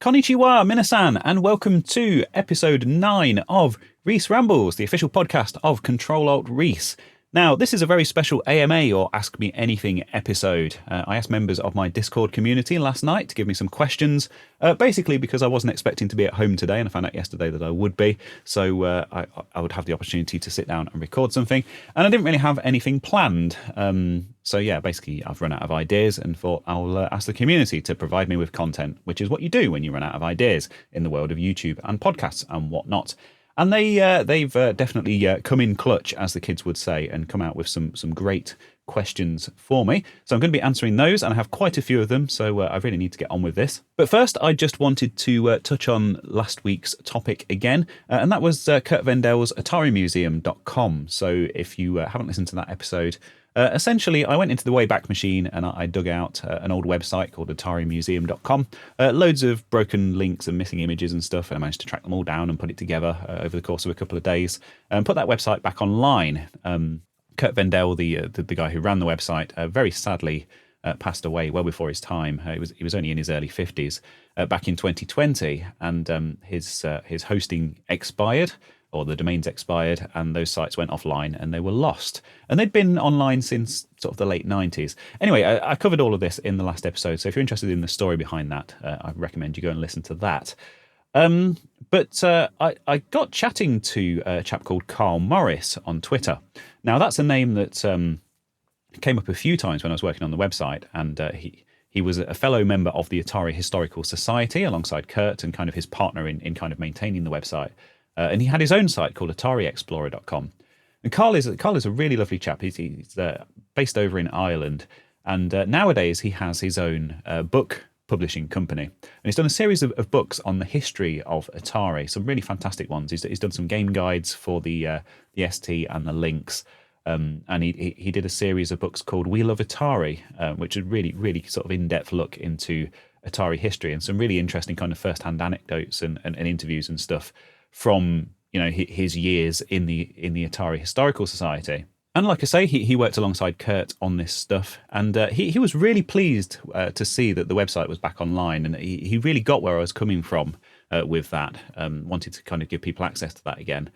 Konnichiwa, minasan, and welcome to episode 9 of Reese Rambles, the official podcast of Control-Alt-Reese. Now, this is a very special AMA, or Ask Me Anything episode. I asked members of my Discord community last night to give me some questions, basically because I wasn't expecting to be at home today, and I found out yesterday that I would be, so I would have the opportunity to sit down and record something, and I didn't really have anything planned. So yeah, basically I've run out of ideas and thought I'll ask the community to provide me with content, which is what you do when you run out of ideas in the world of YouTube and podcasts and whatnot. And they've definitely come in clutch, as the kids would say, and come out with some great questions for me. So I'm going to be answering those, and I have quite a few of them, so I really need to get on with this. But first, I just wanted to touch on last week's topic again, and that was Kurt Vendel's AtariMuseum.com. So if you haven't listened to that episode, essentially, I went into the Wayback Machine and I dug out an old website called AtariMuseum.com. Loads of broken links and missing images and stuff, and I managed to track them all down and put it together over the course of a couple of days and put that website back online. Kurt Vendel, the guy who ran the website, very sadly passed away well before his time. He was only in his early 50s back in 2020, and his hosting expired, or the domains expired, and those sites went offline and they were lost. And they'd been online since sort of the late 90s. Anyway, I covered all of this in the last episode, so if you're interested in the story behind that, I recommend you go and listen to that. But I got chatting to a chap called Carl Morris on Twitter. Now, that's a name that came up a few times when I was working on the website, and he was a fellow member of the Atari Historical Society alongside Kurt, and kind of his partner in kind of maintaining the website. And he had his own site called AtariExplorer.com. And Carl is a really lovely chap. He's based over in Ireland. And nowadays he has his own book publishing company. And he's done a series of books on the history of Atari, some really fantastic ones. He's done some game guides for the ST and the Lynx. And he did a series of books called We Love Atari, which is really, really sort of in-depth look into Atari history and some really interesting kind of first-hand anecdotes and interviews and stuff from, you know, his years in the Atari Historical Society. And like I say, he worked alongside Kurt on this stuff, and he was really pleased to see that the website was back online, and he really got where I was coming from with that, wanted to kind of give people access to that again.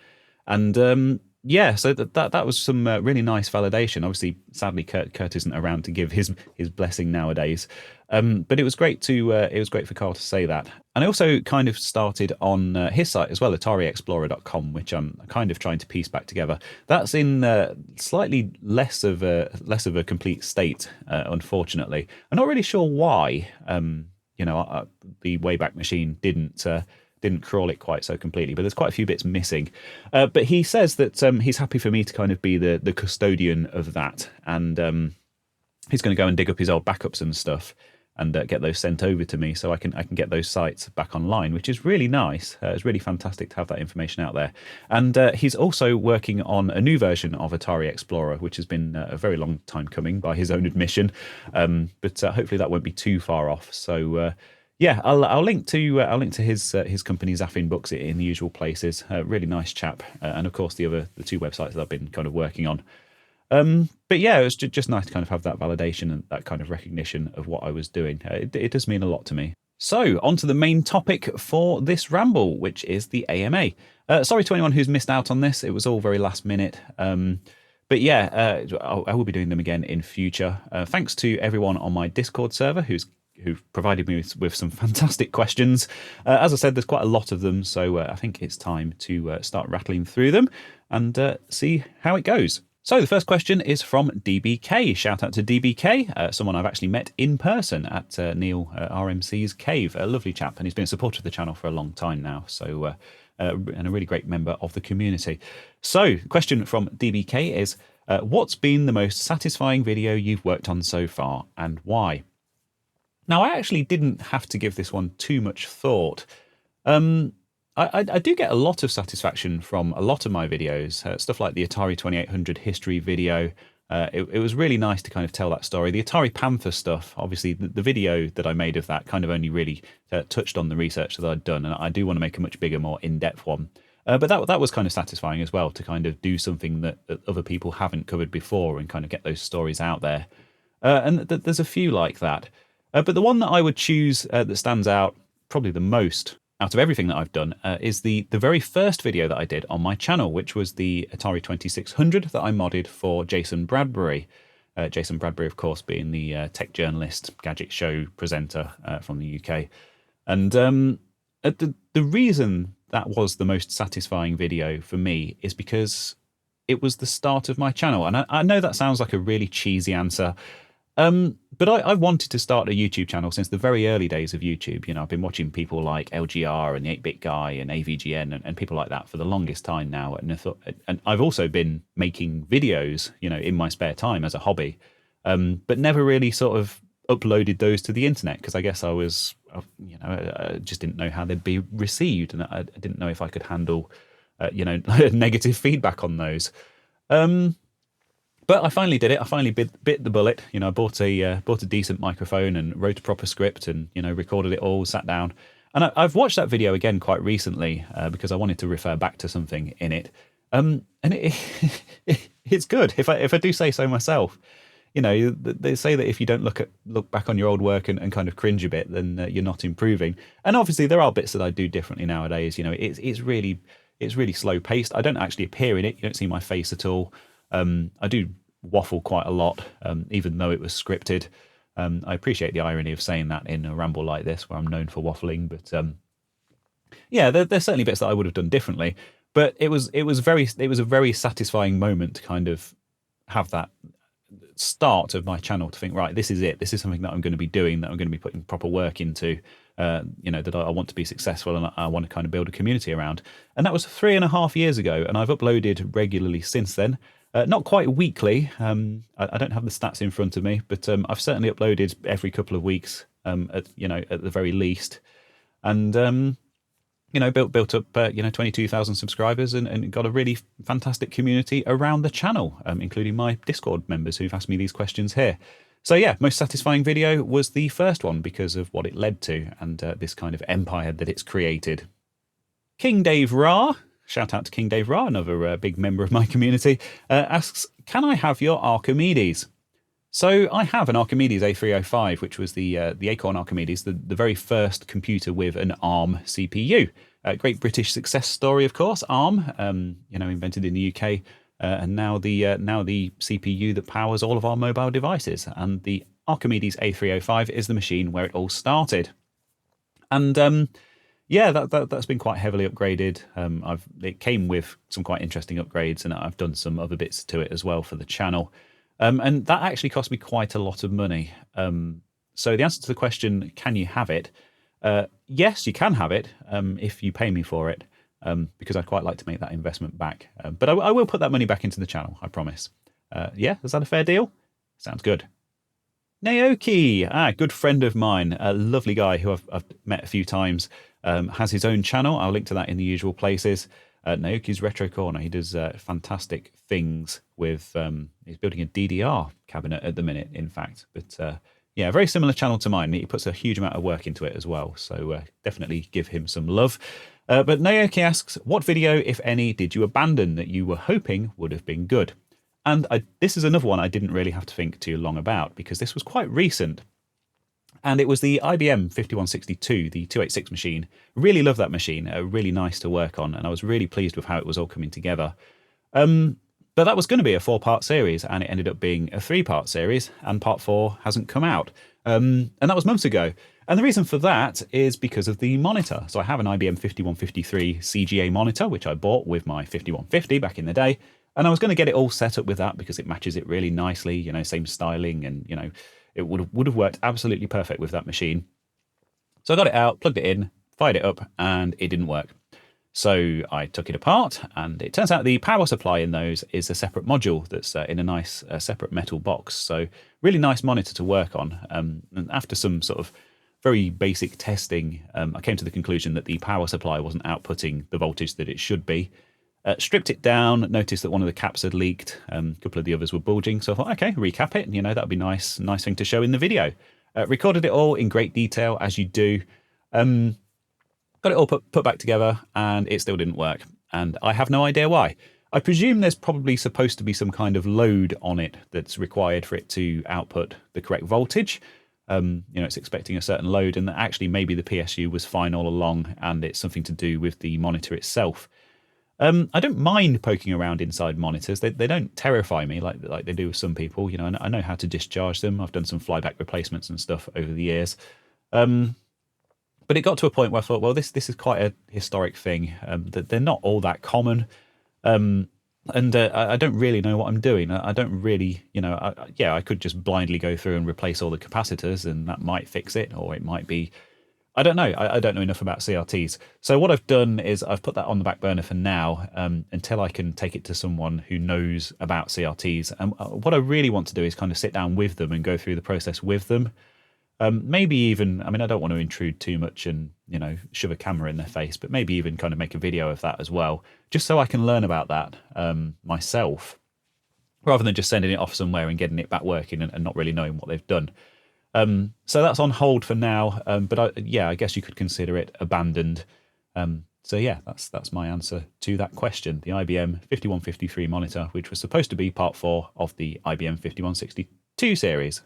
And yeah, so that was some really nice validation. Obviously, sadly, Kurt isn't around to give his blessing nowadays. But it was great for Carl to say that. And I also kind of started on his site as well, AtariExplorer.com, which I'm kind of trying to piece back together. That's in slightly less of a complete state, unfortunately. I'm not really sure why. The Wayback Machine didn't crawl it quite so completely, but there's quite a few bits missing. But he says that he's happy for me to kind of be the custodian of that, and he's going to go and dig up his old backups and stuff and get those sent over to me so I can get those sites back online, which is really nice. It's really fantastic to have that information out there. And he's also working on a new version of Atari Explorer, which has been a very long time coming by his own admission. But hopefully that won't be too far off. So yeah, I'll link to his company Zaffin Books in the usual places. Really nice chap, and of course the two websites that I've been kind of working on. But yeah, it was just nice to kind of have that validation and that kind of recognition of what I was doing. It does mean a lot to me. So on to the main topic for this ramble, which is the AMA. Sorry to anyone who's missed out on this. It was all very last minute. But yeah, I will be doing them again in future. Thanks to everyone on my Discord server who've provided me with some fantastic questions. As I said, there's quite a lot of them, so I think it's time to start rattling through them and see how it goes. So the first question is from DBK. Shout out to DBK, someone I've actually met in person at Neil RMC's cave. A lovely chap, and he's been a supporter of the channel for a long time now, so and a really great member of the community. So question from DBK is, what's been the most satisfying video you've worked on so far, and why? Now, I actually didn't have to give this one too much thought. I do get a lot of satisfaction from a lot of my videos, stuff like the Atari 2800 history video. It was really nice to kind of tell that story. The Atari Panther stuff, obviously, the video that I made of that kind of only really touched on the research that I'd done, and I do want to make a much bigger, more in-depth one. But that was kind of satisfying as well, to kind of do something that other people haven't covered before and kind of get those stories out there. And there's a few like that. But the one that I would choose that stands out probably the most out of everything that I've done is the very first video that I did on my channel, which was the Atari 2600 that I modded for Jason Bradbury. Jason Bradbury, of course, being the tech journalist, gadget show presenter from the UK. And the reason that was the most satisfying video for me is because it was the start of my channel. And I know that sounds like a really cheesy answer, but I wanted to start a YouTube channel since the very early days of YouTube. You know, I've been watching people like LGR and the 8-Bit Guy and AVGN and people like that for the longest time now. And I've also been making videos, you know, in my spare time as a hobby, but never really sort of uploaded those to the internet because I guess I was, you know, I just didn't know how they'd be received, and I didn't know if I could handle, you know, negative feedback on those. But I finally did it. I finally bit the bullet. You know, I bought a decent microphone and wrote a proper script and, you know, recorded it all, sat down. And I've watched that video again quite recently because I wanted to refer back to something in it. And it's good, if I do say so myself. You know, they say that if you don't look back on your old work and kind of cringe a bit, then you're not improving. And obviously there are bits that I do differently nowadays. You know, it's really slow paced. I don't actually appear in it. You don't see my face at all. I do waffle quite a lot, even though it was scripted. I appreciate the irony of saying that in a ramble like this, where I'm known for waffling. But yeah, there's certainly bits that I would have done differently. But it was a very satisfying moment to kind of have that start of my channel, to think, right, this is it. This is something that I'm going to be doing, that I'm going to be putting proper work into. You know, that I want to be successful and I want to kind of build a community around. And that was 3.5 years ago, and I've uploaded regularly since then. Not quite weekly. I don't have the stats in front of me, but I've certainly uploaded every couple of weeks, at the very least. And, you know, built up, 22,000 subscribers and got a really fantastic community around the channel, including my Discord members who've asked me these questions here. So yeah, most satisfying video was the first one because of what it led to and this kind of empire that it's created. King Dave Ra, shout out to King Dave Ra, another big member of my community, asks, can I have your Archimedes? So I have an Archimedes A305, which was the Acorn Archimedes, the very first computer with an ARM CPU. A great British success story, of course, ARM, invented in the UK. And now the CPU that powers all of our mobile devices. And the Archimedes A305 is the machine where it all started. And yeah, that's been quite heavily upgraded. It came with some quite interesting upgrades, and I've done some other bits to it as well for the channel. And that actually cost me quite a lot of money. So the answer to the question, can you have it? Yes, you can have it if you pay me for it. Because I'd quite like to make that investment back. But I will put that money back into the channel, I promise. Yeah, is that a fair deal? Sounds good. Naoki, good friend of mine, a lovely guy who I've met a few times, has his own channel. I'll link to that in the usual places. Naoki's Retro Corner. He does fantastic things with, he's building a DDR cabinet at the minute, in fact. But yeah, a very similar channel to mine. He puts a huge amount of work into it as well. So definitely give him some love. But Naoki asks, what video, if any, did you abandon that you were hoping would have been good? And this is another one I didn't really have to think too long about because this was quite recent. And it was the IBM 5162, the 286 machine. Really love that machine. Really nice to work on. And I was really pleased with how it was all coming together. But that was going to be a 4-part series, and it ended up being a 3-part series, and part 4 hasn't come out. And that was months ago. And the reason for that is because of the monitor. So I have an IBM 5153 CGA monitor, which I bought with my 5150 back in the day. And I was going to get it all set up with that because it matches it really nicely, you know, same styling, and, you know, it would have worked absolutely perfect with that machine. So I got it out, plugged it in, fired it up, and it didn't work. So I took it apart, and it turns out the power supply in those is a separate module that's in a nice separate metal box. So really nice monitor to work on. And after some sort of very basic testing, I came to the conclusion that the power supply wasn't outputting the voltage that it should be. Stripped it down, noticed that one of the caps had leaked, a couple of the others were bulging, so I thought, okay, recap it, you know, that'd be nice thing to show in the video. Recorded it all in great detail, as you do. Got it all put back together, and it still didn't work, and I have no idea why. I presume there's probably supposed to be some kind of load on it that's required for it to output the correct voltage. It's expecting a certain load, and that actually maybe the PSU was fine all along, and it's something to do with the monitor itself. I don't mind poking around inside monitors. They don't terrify me like they do with some people. I know how to discharge them. I've done some flyback replacements and stuff over the years. But it got to a point where I thought, well, this is quite a historic thing. That they're not all that common. And I don't really know what I'm doing. I don't really, I could just blindly go through and replace all the capacitors, and that might fix it, or it might be, I don't know. I don't know enough about CRTs. So what I've done is I've put that on the back burner for now, until I can take it to someone who knows about CRTs. And what I really want to do is kind of sit down with them and go through the process with them. Maybe even, I don't want to intrude too much and, shove a camera in their face, but maybe even kind of make a video of that as well, just so I can learn about that myself, rather than just sending it off somewhere and getting it back working and not really knowing what they've done. So that's on hold for now, but I guess you could consider it abandoned. So yeah, that's my answer to that question. The IBM 5153 monitor, which was supposed to be part 4 of the IBM 5162 series.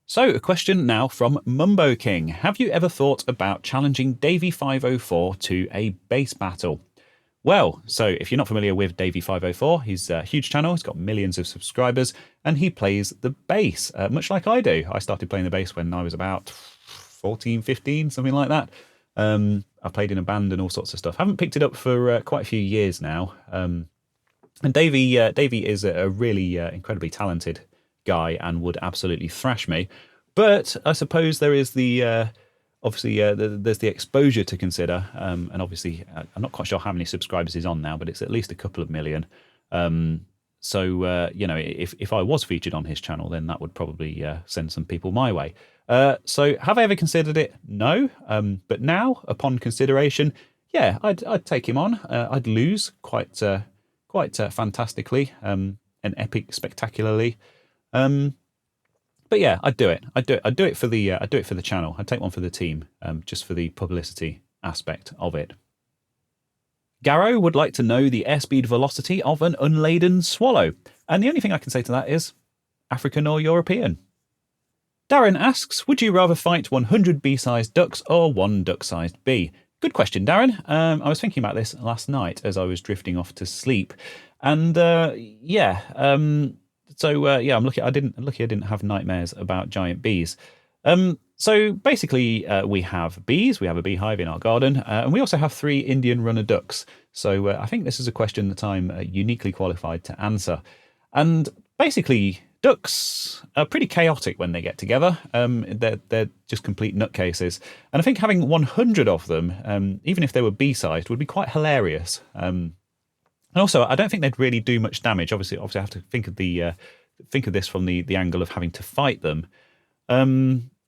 So, a question now from Mumbo King. Have you ever thought about challenging Davey504 to a bass battle? Well, so if you're not familiar with Davey504, he's a huge channel, he's got millions of subscribers, and he plays the bass, much like I do. I started playing the bass when I was about 14, 15, something like that. I played in a band and all sorts of stuff. Haven't picked it up for quite a few years now. And Davey is a really incredibly talented guy and would absolutely thrash me, but I suppose there is the there's the exposure to consider, and obviously I'm not quite sure how many subscribers he's on now, but it's at least a couple of million. If I was featured on his channel, then that would probably send some people my way. So have I ever considered it? No, but now upon consideration, yeah, I'd take him on. I'd lose quite fantastically and epic spectacularly. But yeah, I'd do it. I'd do it for the channel. I'd take one for the team, just for the publicity aspect of it. Garrow would like to know the airspeed velocity of an unladen swallow, and the only thing I can say to that is African or European. Darren asks, would you rather fight 100 bee-sized ducks or 1 duck-sized bee? Good question, Darren. I was thinking about this last night as I was drifting off to sleep, and I'm lucky I didn't have nightmares about giant bees. So basically, we have bees. We have a beehive in our garden, and we also have 3 Indian runner ducks. So I think this is a question that I'm uniquely qualified to answer. And basically, ducks are pretty chaotic when they get together. They're just complete nutcases. And I think having 100 of them, even if they were bee-sized, would be quite hilarious. And also, I don't think they'd really do much damage. Obviously, I have to think of this from the angle of having to fight them.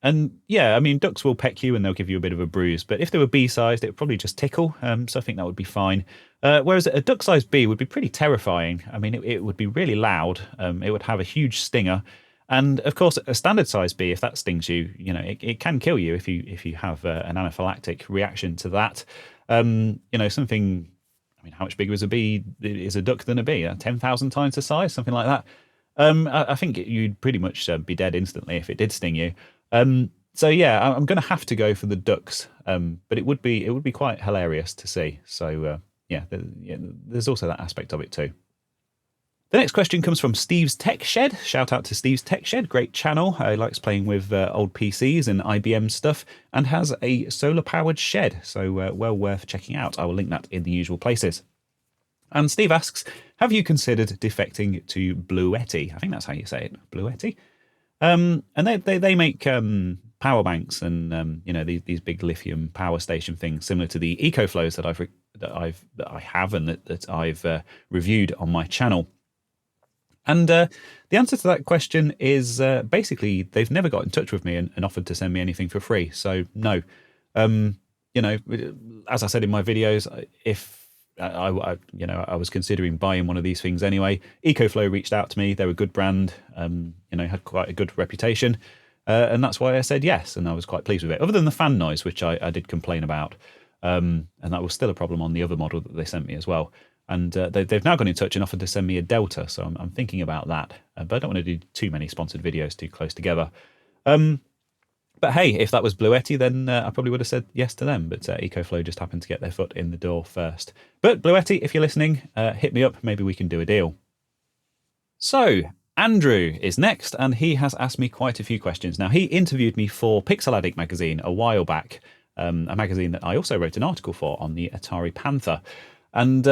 And yeah, ducks will peck you and they'll give you a bit of a bruise. But if they were bee-sized, it would probably just tickle. So I think that would be fine. Whereas a duck-sized bee would be pretty terrifying. It would be really loud. It would have a huge stinger. And of course, a standard-sized bee, if that stings you, it can kill you if you have an anaphylactic reaction to that. Something. How much bigger is a duck than a bee? 10,000 times the size, something like that. I think you'd pretty much be dead instantly if it did sting you. So yeah, I'm going to have to go for the ducks. But it would be quite hilarious to see. So there's also that aspect of it too. The next question comes from Steve's Tech Shed. Shout out to Steve's Tech Shed. Great channel. He likes playing with old PCs and IBM stuff and has a solar-powered shed. So well worth checking out. I will link that in the usual places. And Steve asks, have you considered defecting to Bluetti? I think that's how you say it, Bluetti. And they make power banks and these big lithium power station things similar to the EcoFlows that I have and that I've reviewed on my channel. And the answer to that question is basically they've never got in touch with me and offered to send me anything for free. So no, as I said in my videos, if I was considering buying one of these things anyway, EcoFlow reached out to me. They're a good brand, had quite a good reputation, and that's why I said yes. And I was quite pleased with it. Other than the fan noise, which I did complain about, and that was still a problem on the other model that they sent me as well. And they've now gone in touch and offered to send me a Delta, so I'm thinking about that. But I don't want to do too many sponsored videos too close together. But hey, if that was Bluetti, then I probably would have said yes to them. But EcoFlow just happened to get their foot in the door first. But Bluetti, if you're listening, hit me up. Maybe we can do a deal. So Andrew is next, and he has asked me quite a few questions. Now, he interviewed me for Pixel Addict magazine a while back, a magazine that I also wrote an article for on the Atari Panther. And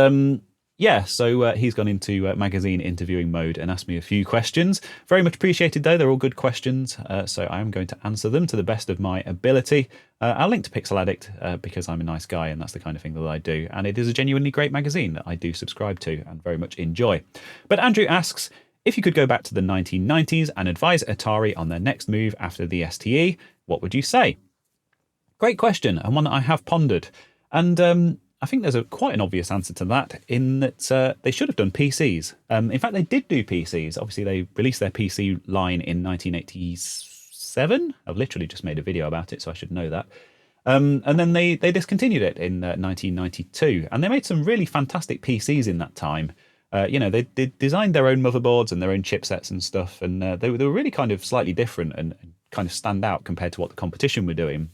so he's gone into magazine interviewing mode and asked me a few questions. Very much appreciated, though. They're all good questions, so I am going to answer them to the best of my ability. I'll link to Pixel Addict because I'm a nice guy and that's the kind of thing that I do. And it is a genuinely great magazine that I do subscribe to and very much enjoy. But Andrew asks, if you could go back to the 1990s and advise Atari on their next move after the STE, what would you say? Great question, and one that I have pondered. And I think there's quite an obvious answer to that, in that they should have done PCs. In fact, they did do PCs. Obviously, they released their PC line in 1987. I've literally just made a video about it, so I should know that. And then they discontinued it in 1992. And they made some really fantastic PCs in that time. They designed their own motherboards and their own chipsets and stuff. And they were really kind of slightly different and kind of stand out compared to what the competition were doing.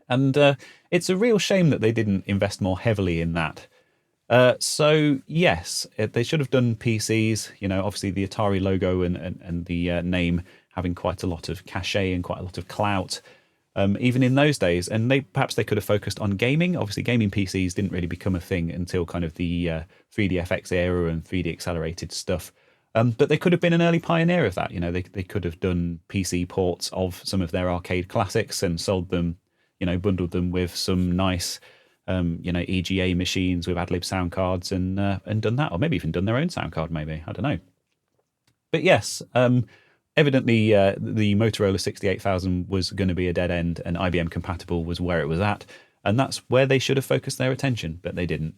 And it's a real shame that they didn't invest more heavily in that. So, yes, they should have done PCs. Obviously the Atari logo and the name having quite a lot of cachet and quite a lot of clout, even in those days. And perhaps they could have focused on gaming. Obviously, gaming PCs didn't really become a thing until kind of the 3DFX era and 3D accelerated stuff. But they could have been an early pioneer of that. They could have done PC ports of some of their arcade classics and sold them, bundled them with some nice, EGA machines with AdLib sound cards and done that, or maybe even done their own sound card, maybe. I don't know. But yes, evidently the Motorola 68000 was going to be a dead end, and IBM compatible was where it was at, and that's where they should have focused their attention, but they didn't.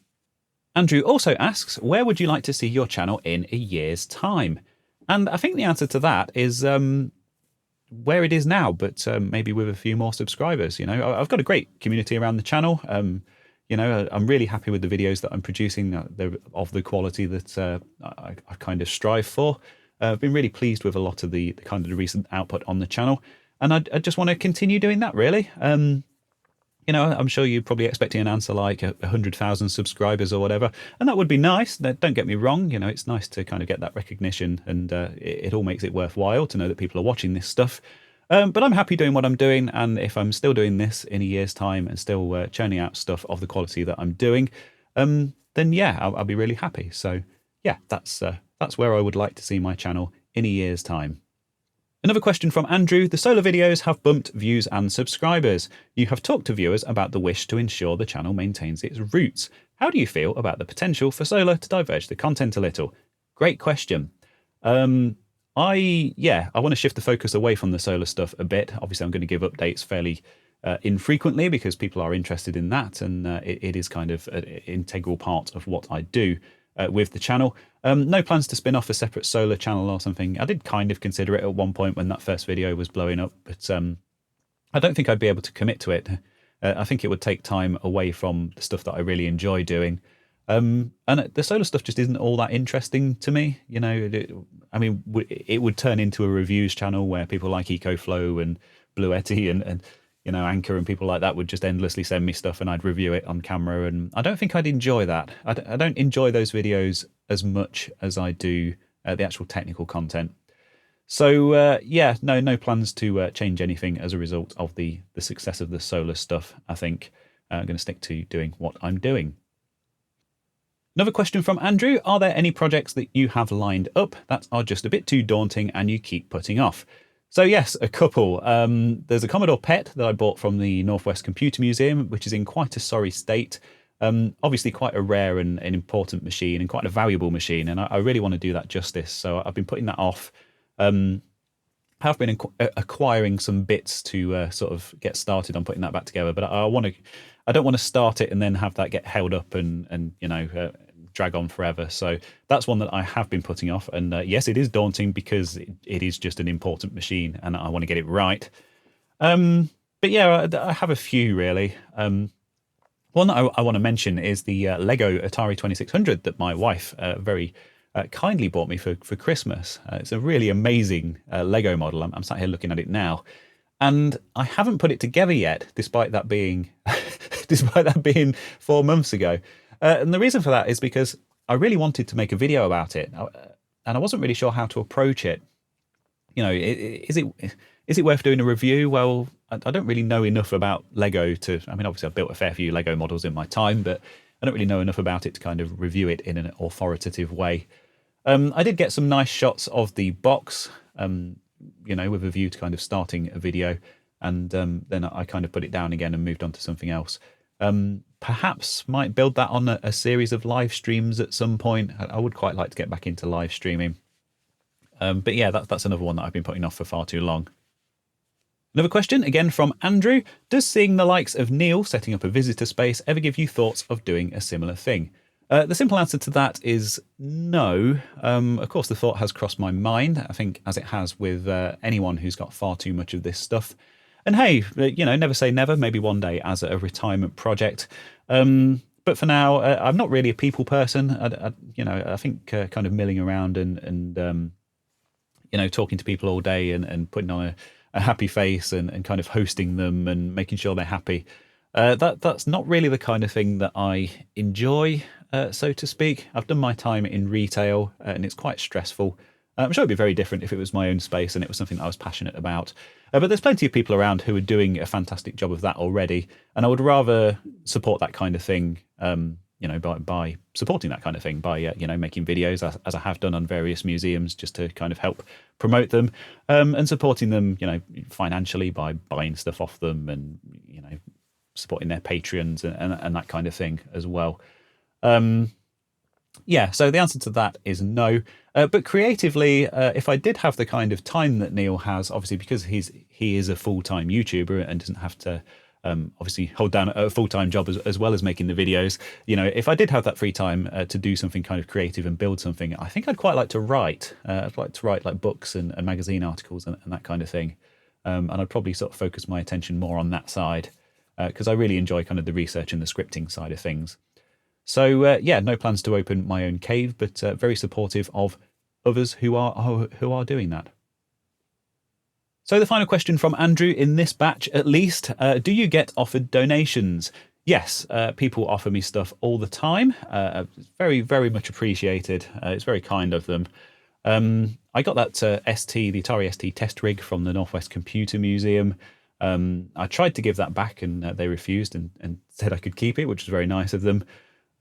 Andrew also asks, where would you like to see your channel in a year's time? And I think the answer to that is where it is now, but maybe with a few more subscribers. I've got a great community around the channel. I'm really happy with the videos that I'm producing. They're of the quality that I kind of strive for. I've been really pleased with a lot of the kind of the recent output on the channel, and I just want to continue doing that, really. I'm sure you're probably expecting an answer like 100,000 subscribers or whatever, and that would be nice. Don't get me wrong, it's nice to kind of get that recognition, and it all makes it worthwhile to know that people are watching this stuff. But I'm happy doing what I'm doing, and if I'm still doing this in a year's time and still churning out stuff of the quality that I'm doing, then yeah, I'll be really happy. So yeah, that's where I would like to see my channel in a year's time. Another question from Andrew. The solar videos have bumped views and subscribers. You have talked to viewers about the wish to ensure the channel maintains its roots. How do you feel about the potential for solar to diverge the content a little? Great question. I want to shift the focus away from the solar stuff a bit. Obviously, I'm going to give updates fairly infrequently because people are interested in that, and it is kind of an integral part of what I do with the channel. No plans to spin off a separate solar channel or something. I did kind of consider it at one point when that first video was blowing up, but I don't think I'd be able to commit to it. I think it would take time away from the stuff that I really enjoy doing. And the solar stuff just isn't all that interesting to me. It would turn into a reviews channel where people like EcoFlow and Bluetti and Anchor and people like that would just endlessly send me stuff and I'd review it on camera, and I don't think I'd enjoy that. I don't enjoy those videos as much as I do the actual technical content. So no plans to change anything as a result of the success of the solar stuff. I think I'm going to stick to doing what I'm doing. Another question from Andrew. Are there any projects that you have lined up that are just a bit too daunting and you keep putting off? So yes, a couple. There's a Commodore PET that I bought from the Northwest Computer Museum, which is in quite a sorry state. Obviously quite a rare and an important machine and quite a valuable machine, and I really want to do that justice. So I've been putting that off. Have been acquiring some bits to sort of get started on putting that back together, but I don't want to start it and then have that get held up and drag on forever. So that's one that I have been putting off, and yes, it is daunting because it is just an important machine and I want to get it right. But yeah, I have a few really. One that I want to mention is the Lego Atari 2600 that my wife very kindly bought me for Christmas. It's a really amazing Lego model. I'm sat here looking at it now, And I haven't put it together yet, despite that being despite that being 4 months ago. And the reason for that is because I really wanted to make a video about it, and I wasn't really sure how to approach it. Is it worth doing a review? Well, I don't really know enough about Lego to. I mean, obviously, I've built a fair few Lego models in my time, but I don't really know enough about it to kind of review it in an authoritative way. I did get some nice shots of the box, with a view to kind of starting a video, and then I kind of put it down again and moved on to something else. Perhaps might build that on a series of live streams at some point. I would quite like to get back into live streaming. But yeah, that's another one that I've been putting off for far too long. Another question, again from Andrew. Does seeing the likes of Neil setting up a visitor space ever give you thoughts of doing a similar thing? The simple answer to that is no. Of course, the thought has crossed my mind, I think, as it has with anyone who's got far too much of this stuff. And hey, never say never, maybe one day as a retirement project. But for now, I'm not really a people person. I think kind of milling around and talking to people all day and putting on a happy face and kind of hosting them and making sure they're happy. That's not really the kind of thing that I enjoy, so to speak. I've done my time in retail and it's quite stressful. I'm sure it'd be very different if it was my own space and it was something that I was passionate about. But there's plenty of people around who are doing a fantastic job of that already. And I would rather support that kind of thing, by supporting that kind of thing, by, making videos as I have done on various museums just to kind of help promote them, and supporting them, financially by buying stuff off them and, supporting their Patreons and that kind of thing as well. So the answer to that is no. But creatively, if I did have the kind of time that Neil has, obviously because he is a full-time YouTuber and doesn't have to obviously hold down a full-time job as well as making the videos, if I did have that free time to do something kind of creative and build something, I think I'd quite like to write. I'd like to write like books and magazine articles and that kind of thing. And I'd probably sort of focus my attention more on that side because I really enjoy kind of the research and the scripting side of things. So no plans to open my own cave, but very supportive of others who are doing that. So the final question from Andrew in this batch, at least, do you get offered donations? Yes, people offer me stuff all the time. Very, very much appreciated. It's very kind of them. I got that the Atari ST test rig from the Northwest Computer Museum. I tried to give that back and they refused and said I could keep it, which was very nice of them.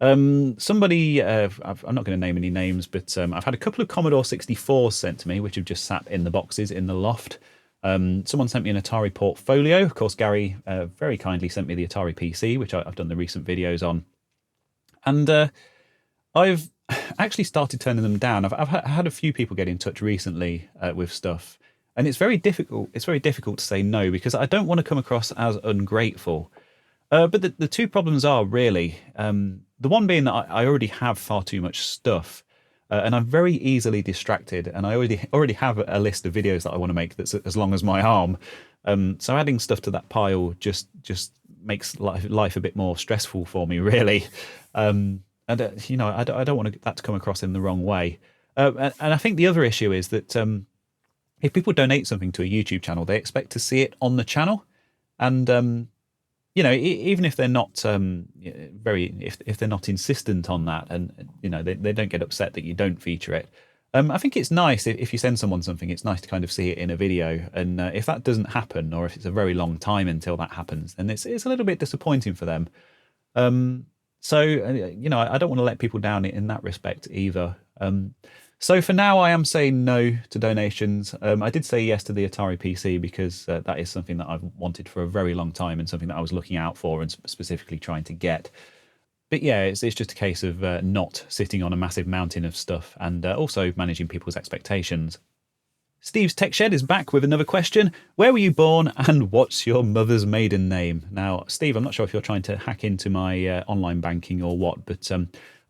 Somebody, I'm not going to name any names, but I've had a couple of Commodore 64s sent to me, which have just sat in the boxes in the loft. Someone sent me an Atari portfolio. Of course, Gary very kindly sent me the Atari PC, which I've done the recent videos on. And I've actually started turning them down. I've had a few people get in touch recently with stuff. And it's very difficult. It's very difficult to say no because I don't want to come across as ungrateful. But the two problems are really the one being that I already have far too much stuff, and I'm very easily distracted. And I already have a list of videos that I want to make that's as long as my arm. So adding stuff to that pile just makes life a bit more stressful for me, really. And I don't want that to come across in the wrong way. And I think the other issue is that if people donate something to a YouTube channel, they expect to see it on the channel, and even if they're not if they're not insistent on that, and they don't get upset that you don't feature it. I think it's nice if you send someone something, it's nice to kind of see it in a video, and if that doesn't happen, or if it's a very long time until that happens, then it's a little bit disappointing for them. So I don't want to let people down in that respect either. So for now, I am saying no to donations. I did say yes to the Atari PC because that is something that I've wanted for a very long time and something that I was looking out for and specifically trying to get. But yeah, it's just a case of not sitting on a massive mountain of stuff and also managing people's expectations. Steve's Tech Shed is back with another question. Where were you born and what's your mother's maiden name? Now, Steve, I'm not sure if you're trying to hack into my online banking or what, but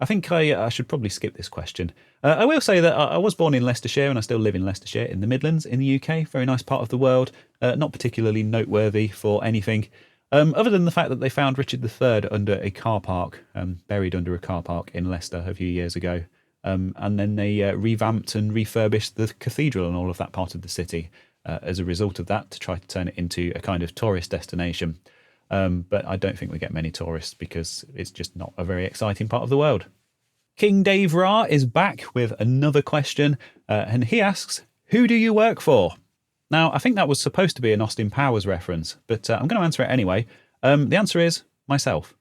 I think I should probably skip this question. I will say that I was born in Leicestershire and I still live in Leicestershire in the Midlands in the UK. Very nice part of the world. Not particularly noteworthy for anything. Other than the fact that they found Richard III under a car park, buried under a car park in Leicester a few years ago. And then they revamped and refurbished the cathedral and all of that part of the city. as a result of that to try to turn it into a kind of tourist destination. But I don't think we get many tourists because it's just not a very exciting part of the world. King Dave Ra is back with another question, and he asks, who do you work for? Now, I think that was supposed to be an Austin Powers reference, but I'm going to answer it anyway. The answer is myself.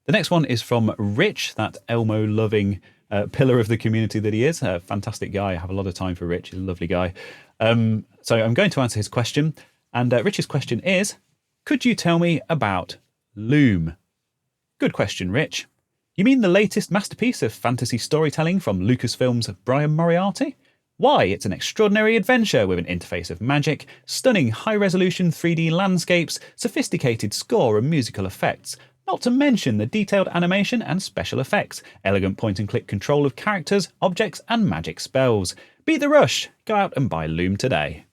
The next one is from Rich, that Elmo-loving pillar of the community that he is. A fantastic guy. I have a lot of time for Rich. He's a lovely guy. So I'm going to answer his question. And Rich's question is, could you tell me about Loom? Good question, Rich. You mean the latest masterpiece of fantasy storytelling from Lucasfilm's Brian Moriarty? Why, it's an extraordinary adventure with an interface of magic, stunning high-resolution 3D landscapes, sophisticated score and musical effects, not to mention the detailed animation and special effects, elegant point-and-click control of characters, objects and magic spells. Beat the rush! Go out and buy Loom today.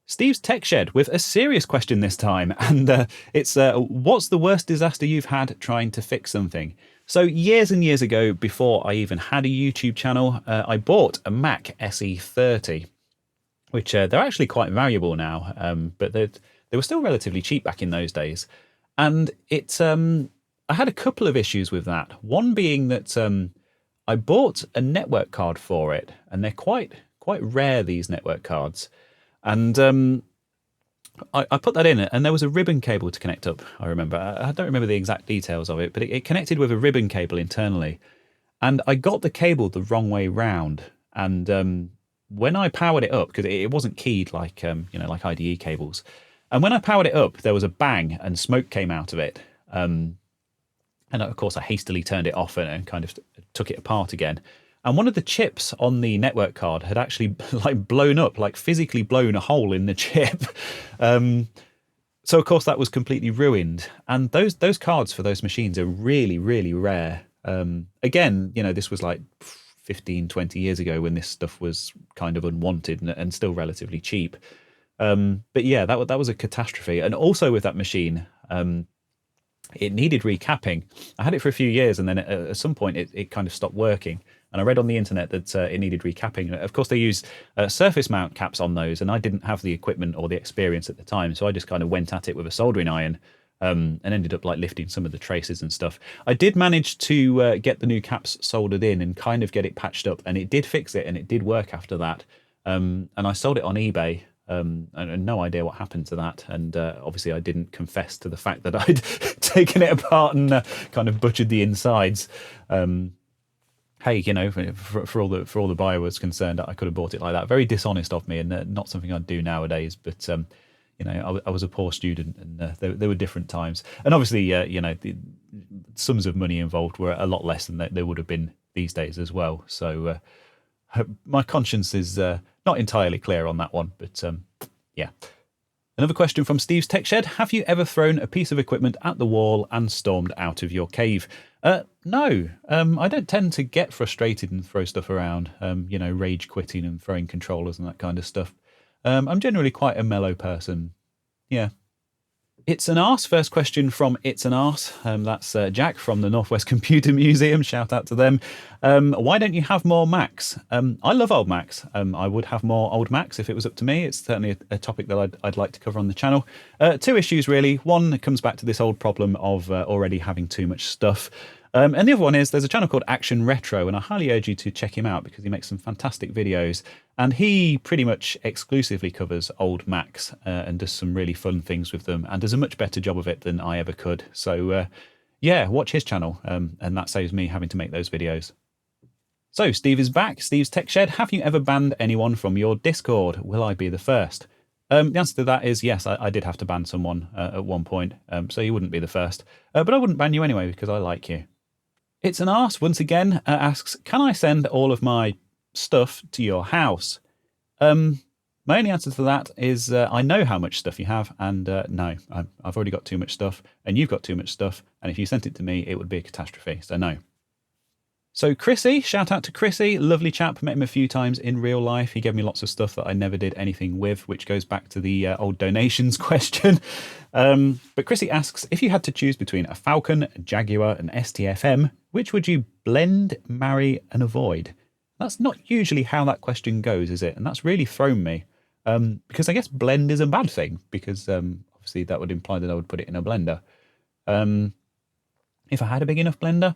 Steve's Tech Shed with a serious question this time, and it's what's the worst disaster you've had trying to fix something? So years and years ago, before I even had a YouTube channel, I bought a Mac SE30, which they're actually quite valuable now, but they were still relatively cheap back in those days. And it's I had a couple of issues with that. One being that I bought a network card for it, and they're quite rare, these network cards. And I put that in, and there was a ribbon cable to connect up, I remember. I don't remember the exact details of it, but it connected with a ribbon cable internally. And I got the cable the wrong way round. And when I powered it up, because it wasn't keyed like like IDE cables, and when I powered it up, there was a bang and smoke came out of it. And of course, I hastily turned it off and kind of took it apart again. And one of the chips on the network card had actually blown up, physically blown a hole in the chip. So of course that was completely ruined. And those cards for those machines are really, really rare. Again, this was 15, 20 years ago when this stuff was kind of unwanted and still relatively cheap. But yeah, that was a catastrophe. And also with that machine, it needed recapping. I had it for a few years, and then at some point it kind of stopped working. And I read on the internet that it needed recapping. Of course, they use surface mount caps on those, and I didn't have the equipment or the experience at the time, so I just kind of went at it with a soldering iron and ended up lifting some of the traces and stuff. I did manage to get the new caps soldered in and kind of get it patched up, and it did fix it, and it did work after that. And I sold it on eBay. And no idea what happened to that, and obviously I didn't confess to the fact that I'd taken it apart and kind of butchered the insides. Hey, for all the buyer was concerned, I could have bought it like that. Very dishonest of me, and not something I'd do nowadays. But I was a poor student, and there were different times, and obviously the sums of money involved were a lot less than there would have been these days as well. So my conscience is not entirely clear on that one, but yeah. Another question from Steve's Tech Shed. Have you ever thrown a piece of equipment at the wall and stormed out of your cave? No. I don't tend to get frustrated and throw stuff around, rage quitting and throwing controllers and that kind of stuff. I'm generally quite a mellow person. Yeah. It's an Arse. First question from It's an Arse. That's Jack from the Northwest Computer Museum. Shout out to them. Why don't you have more Macs? I love old Macs. I would have more old Macs if it was up to me. It's certainly a topic that I'd like to cover on the channel. Two issues, really. One comes back to this old problem of already having too much stuff. And the other one is there's a channel called Action Retro, and I highly urge you to check him out because he makes some fantastic videos. And he pretty much exclusively covers old Macs and does some really fun things with them and does a much better job of it than I ever could. So, yeah, watch his channel, and that saves me having to make those videos. So, Steve is back. Steve's Tech Shed. Have you ever banned anyone from your Discord? Will I be the first? The answer to that is yes, I did have to ban someone at one point, so you wouldn't be the first. But I wouldn't ban you anyway because I like you. It's an Arse, once again, asks, can I send all of my stuff to your house? My only answer to that is I know how much stuff you have, and no, I've already got too much stuff, and you've got too much stuff, and if you sent it to me, it would be a catastrophe, so no. So Chrissy, shout out to Chrissy, lovely chap, met him a few times in real life. He gave me lots of stuff that I never did anything with, which goes back to the old donations question. But Chrissy asks, if you had to choose between a Falcon, a Jaguar and STFM, which would you blend, marry and avoid? That's not usually how that question goes, is it? And that's really thrown me. Because I guess blend is a bad thing, because obviously that would imply that I would put it in a blender. If I had a big enough blender,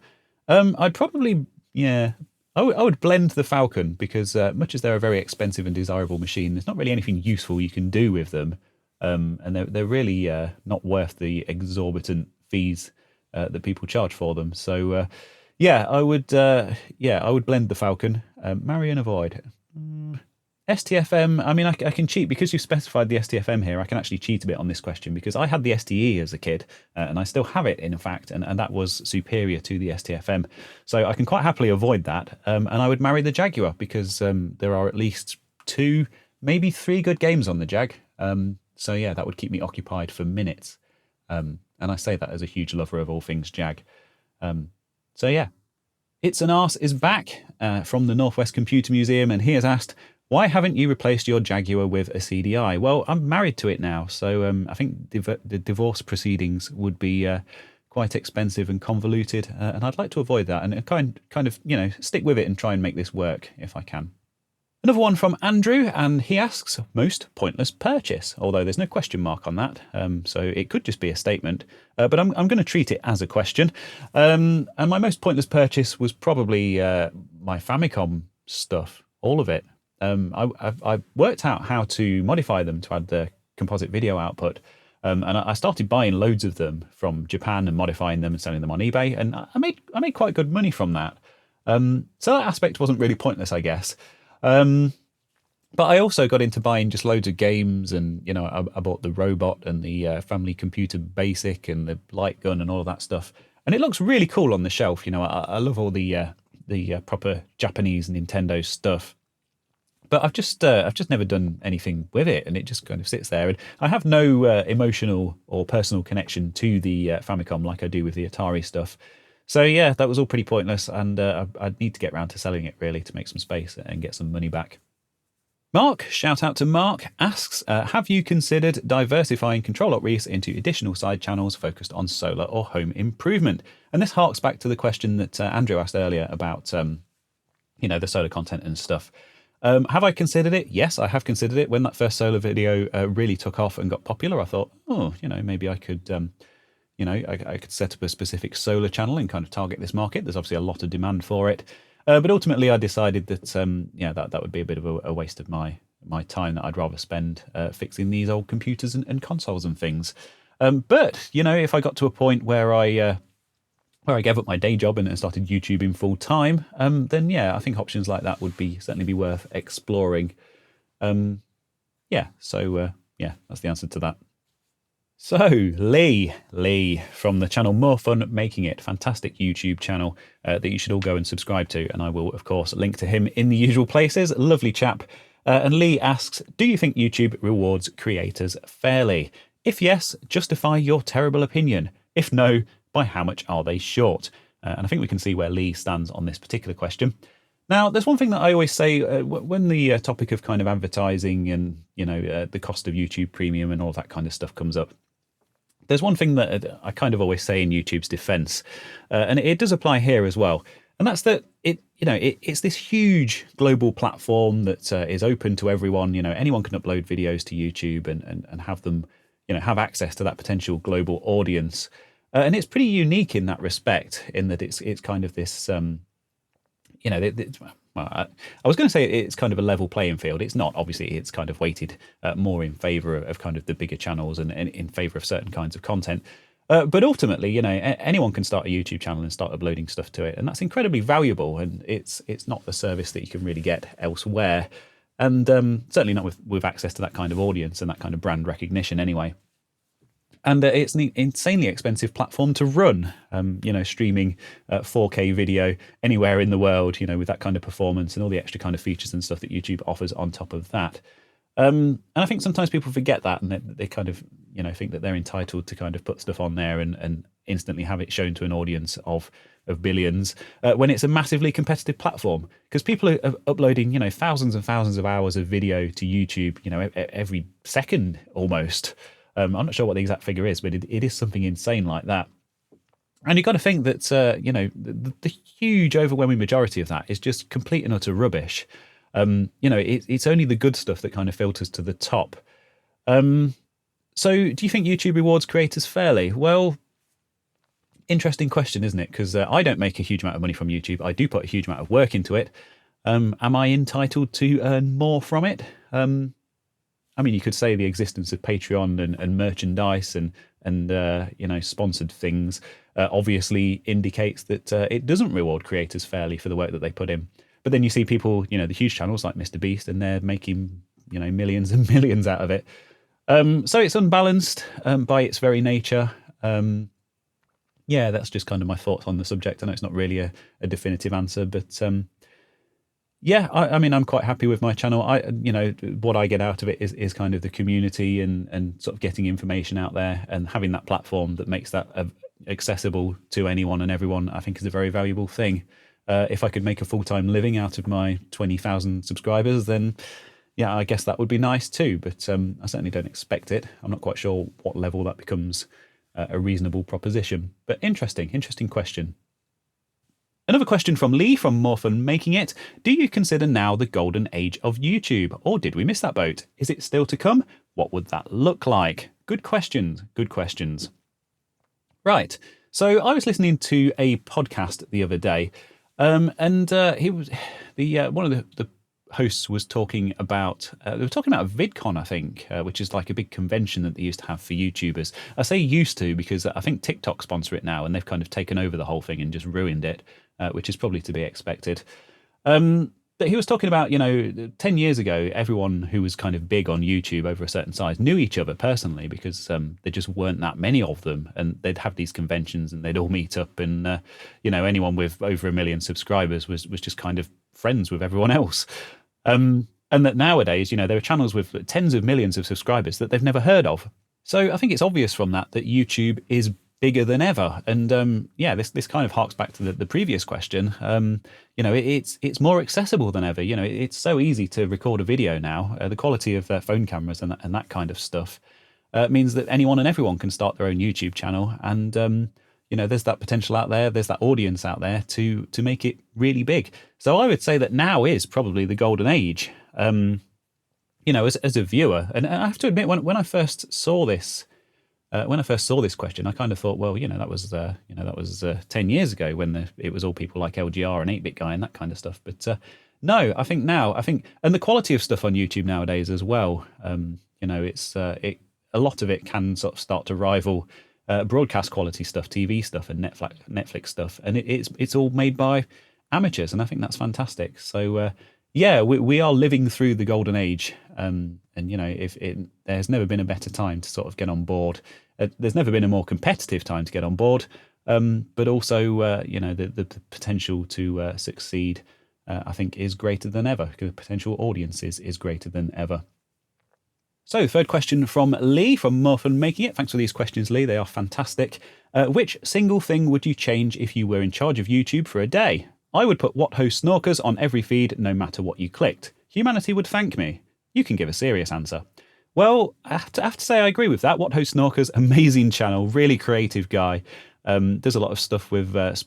I'd probably, yeah, I would blend the Falcon, because much as they're a very expensive and desirable machine, there's not really anything useful you can do with them. And they're really not worth the exorbitant fees that people charge for them. So yeah, I would blend the Falcon, marry and avoid. STFM, I mean, I can cheat because you've specified the STFM here. I can actually cheat a bit on this question, because I had the STE as a kid, and I still have it, in fact, and that was superior to the STFM. So I can quite happily avoid that, and I would marry the Jaguar, because there are at least 2, maybe 3 good games on the Jag. So yeah, that would keep me occupied for minutes. And I say that as a huge lover of all things Jag. So yeah, It's an Arse is back from the Northwest Computer Museum, and he has asked, why haven't you replaced your Jaguar with a CDI? Well, I'm married to it now, so I think the divorce proceedings would be quite expensive and convoluted, and I'd like to avoid that and kind of, stick with it and try and make this work if I can. Another one from Andrew, and he asks, most pointless purchase, although there's no question mark on that, so it could just be a statement, but I'm going to treat it as a question. And my most pointless purchase was probably my Famicom stuff, all of it. I worked out how to modify them to add the composite video output, and I started buying loads of them from Japan and modifying them and selling them on eBay, and I made quite good money from that. So that aspect wasn't really pointless, I guess. But I also got into buying just loads of games, and I bought the robot and the Family Computer Basic and the light gun and all of that stuff, and it looks really cool on the shelf. I love all the proper Japanese Nintendo stuff. But I've just never done anything with it, and it just kind of sits there. And I have no emotional or personal connection to the Famicom like I do with the Atari stuff. So yeah, that was all pretty pointless, and I'd need to get around to selling it really to make some space and get some money back. Mark, shout out to Mark, asks, have you considered diversifying Control-Alt-Reese into additional side channels focused on solar or home improvement? And this harks back to the question that Andrew asked earlier about the solar content and stuff. Have I considered it? Yes, I have considered it. When that first solar video really took off and got popular, I thought, maybe I could, I could set up a specific solar channel and kind of target this market. There's obviously a lot of demand for it. But ultimately, I decided that, that would be a bit of a waste of my time, that I'd rather spend fixing these old computers and consoles and things. But, if I got to a point where I gave up my day job and started YouTubing full time, then yeah, I think options like that would certainly be worth exploring. So that's the answer to that. So Lee from the channel More Fun Making It, fantastic YouTube channel that you should all go and subscribe to, and I will of course link to him in the usual places. Lovely chap. And Lee asks, do you think YouTube rewards creators fairly? If yes, justify your terrible opinion. If no, by how much are they short? And I think we can see where Lee stands on this particular question. Now, there's one thing that I always say when the topic of kind of advertising and, the cost of YouTube Premium and all that kind of stuff comes up. There's one thing that I kind of always say in YouTube's defense, and it does apply here as well. And that's that it's this huge global platform that is open to everyone. Anyone can upload videos to YouTube and have them, have access to that potential global audience. And it's pretty unique in that respect, in that it's kind of this, I was going to say it's kind of a level playing field. It's not. Obviously, it's kind of weighted more in favour of kind of the bigger channels and in favour of certain kinds of content. But ultimately, anyone can start a YouTube channel and start uploading stuff to it, and that's incredibly valuable. And it's not the service that you can really get elsewhere, and certainly not with access to that kind of audience and that kind of brand recognition anyway. And it's an insanely expensive platform to run, streaming 4K video anywhere in the world, with that kind of performance and all the extra kind of features and stuff that YouTube offers on top of that. And I think sometimes people forget that, and they kind of, think that they're entitled to kind of put stuff on there and instantly have it shown to an audience of billions when it's a massively competitive platform. Because people are uploading, thousands and thousands of hours of video to YouTube, every second almost. I'm not sure what the exact figure is, but it is something insane like that. And you've got to think that, the huge overwhelming majority of that is just complete and utter rubbish. It's only the good stuff that kind of filters to the top. So do you think YouTube rewards creators fairly? Well, interesting question, isn't it? Because I don't make a huge amount of money from YouTube. I do put a huge amount of work into it. Am I entitled to earn more from it? You could say the existence of Patreon and merchandise and sponsored things obviously indicates that it doesn't reward creators fairly for the work that they put in. But then you see people, the huge channels like Mr. Beast, and they're making, millions and millions out of it. So it's unbalanced by its very nature. That's just kind of my thoughts on the subject. I know it's not really a definitive answer, but I'm quite happy with my channel. What I get out of it is kind of the community and sort of getting information out there and having that platform that makes that accessible to anyone and everyone. I think is a very valuable thing. If I could make a full-time living out of my 20,000 subscribers, then I guess that would be nice too. But I certainly don't expect it. I'm not quite sure what level that becomes a reasonable proposition. But interesting question. Another question from Lee from Morphin Making It. Do you consider now the golden age of YouTube, or did we miss that boat? Is it still to come? What would that look like? Good questions. Right. So I was listening to a podcast the other day, and he was one of the hosts was talking about they were talking about VidCon, I think, which is like a big convention that they used to have for YouTubers. I say used to because I think TikTok sponsor it now, and they've kind of taken over the whole thing and just ruined it, which is probably to be expected. But he was talking about, 10 years ago, everyone who was kind of big on YouTube over a certain size knew each other personally because there just weren't that many of them, and they'd have these conventions and they'd all meet up, and anyone with over 1 million subscribers was just kind of friends with everyone else. And that nowadays, there are channels with tens of millions of subscribers that they've never heard of. So I think it's obvious from that YouTube is bigger than ever. And this kind of harks back to the previous question. It's more accessible than ever. It's so easy to record a video now. The quality of phone cameras and that kind of stuff means that anyone and everyone can start their own YouTube channel. And there's that potential out there. There's that audience out there to make it really big. So I would say that now is probably the golden age. As a viewer, and I have to admit, when I first saw this question, I kind of thought, well, that was 10 years ago when it was all people like LGR and 8-Bit Guy and that kind of stuff. But no, I think and the quality of stuff on YouTube nowadays as well. It's a lot of it can sort of start to rival broadcast quality stuff, TV stuff, and Netflix stuff, and it's all made by amateurs, and I think that's fantastic. So we are living through the golden age, and there's never been a better time to sort of get on board. There's never been a more competitive time to get on board, but also the potential to succeed, I think, is greater than ever. The potential audience is greater than ever. So, third question from Lee from Morphin Making It. Thanks for these questions, Lee. They are fantastic. Which single thing would you change if you were in charge of YouTube for a day? I would put What Host Snorkers on every feed, no matter what you clicked. Humanity would thank me. You can give a serious answer. Well, I have to say I agree with that. What Host Snorkers, amazing channel, really creative guy. There's a lot of stuff with old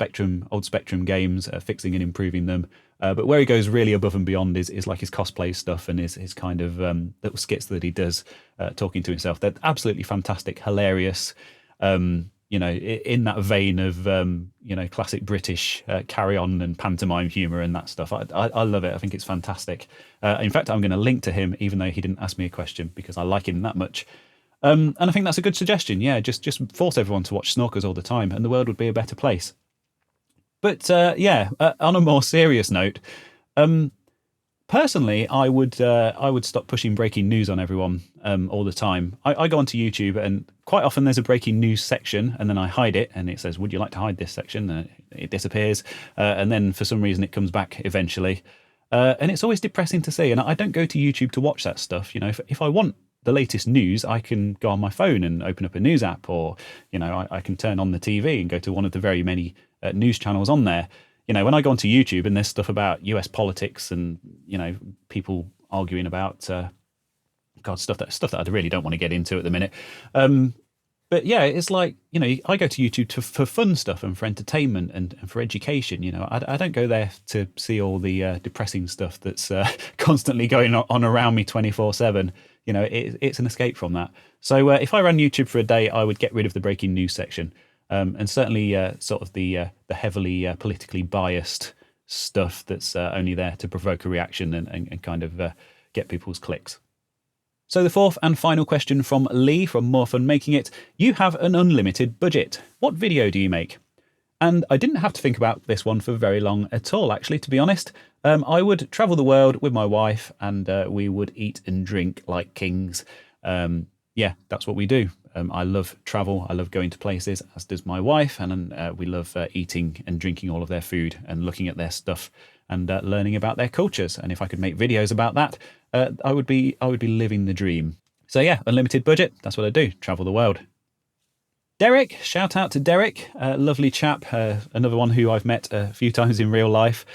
Spectrum games, fixing and improving them. But where he goes really above and beyond is like his cosplay stuff and his kind of little skits that he does talking to himself. They're absolutely fantastic, hilarious, in that vein of, classic British carry-on and pantomime humour and that stuff. I love it. I think it's fantastic. In fact, I'm going to link to him, even though he didn't ask me a question, because I like him that much. And I think that's a good suggestion. Yeah, just force everyone to watch Snorkers all the time and the world would be a better place. But on a more serious note, personally, I would stop pushing breaking news on everyone all the time. I go onto YouTube and quite often there's a breaking news section and then I hide it and it says, would you like to hide this section? And it disappears. And then for some reason it comes back eventually. And it's always depressing to see. And I don't go to YouTube to watch that stuff. If I want the latest news, I can go on my phone and open up a news app, or, I can turn on the TV and go to one of the very many news channels on there. When I go onto YouTube and there's stuff about US politics and, people arguing about, stuff that I really don't want to get into at the minute. But yeah, it's like, I go to YouTube for fun stuff and for entertainment and for education. I don't go there to see all the depressing stuff that's constantly going on around me 24/7. It's an escape from that. So if I ran YouTube for a day, I would get rid of the breaking news section, and certainly sort of the heavily politically biased stuff that's only there to provoke a reaction and kind of get people's clicks. So the fourth and final question from Lee from More Fun Making It. You have an unlimited budget. What video do you make? And I didn't have to think about this one for very long at all, actually, to be honest. I would travel the world with my wife and we would eat and drink like kings. Yeah, that's what we do. I love travel. I love going to places, as does my wife. And we love eating and drinking all of their food and looking at their stuff and learning about their cultures. And if I could make videos about that, I would be living the dream. So yeah, unlimited budget. That's what I do. Travel the world. Derek, shout out to Derek, lovely chap, another one who I've met a few times in real life.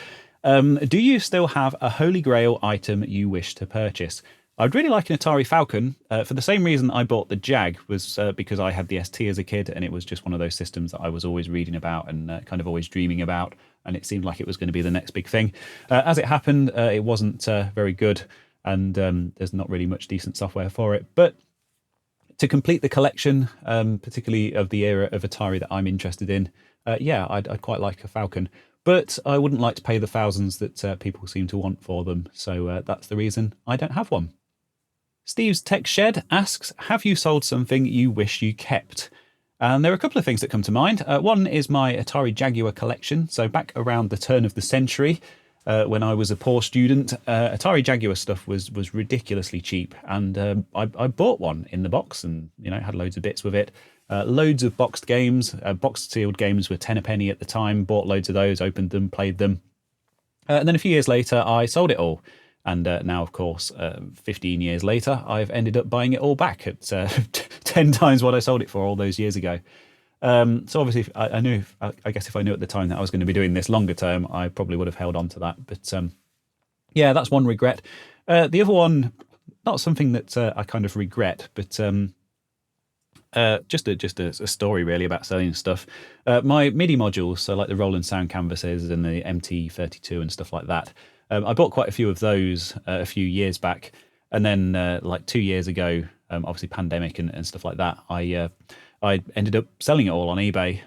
Do you still have a holy grail item you wish to purchase? I'd really like an Atari Falcon. For the same reason I bought the Jag was because I had the ST as a kid, and it was just one of those systems that I was always reading about and kind of always dreaming about, and it seemed like it was going to be the next big thing. As it happened, it wasn't very good, and there's not really much decent software for it. But to complete the collection, particularly of the era of Atari that I'm interested in, yeah, I'd quite like a Falcon. But I wouldn't like to pay the thousands that people seem to want for them. So that's the reason I don't have one. Steve's Tech Shed asks, have you sold something you wish you kept? And there are a couple of things that come to mind. One is my Atari Jaguar collection. So back around the turn of the century, when I was a poor student, Atari Jaguar stuff was ridiculously cheap. And I bought one in the box and, had loads of bits with it. Loads of boxed games. Boxed sealed games were 10 a penny at the time. Bought loads of those, opened them, played them. And then a few years later, I sold it all. And now, of course, 15 years later, I've ended up buying it all back at 10 times what I sold it for all those years ago. So obviously, I guess if I knew at the time that I was going to be doing this longer term, I probably would have held on to that. But yeah, that's one regret. The other one, not something that I kind of regret, but just a story really about selling stuff. My MIDI modules, so like the Roland Sound canvases and the MT32 and stuff like that. I bought quite a few of those a few years back, and then like 2 years ago, obviously pandemic and stuff like that, I ended up selling it all on eBay.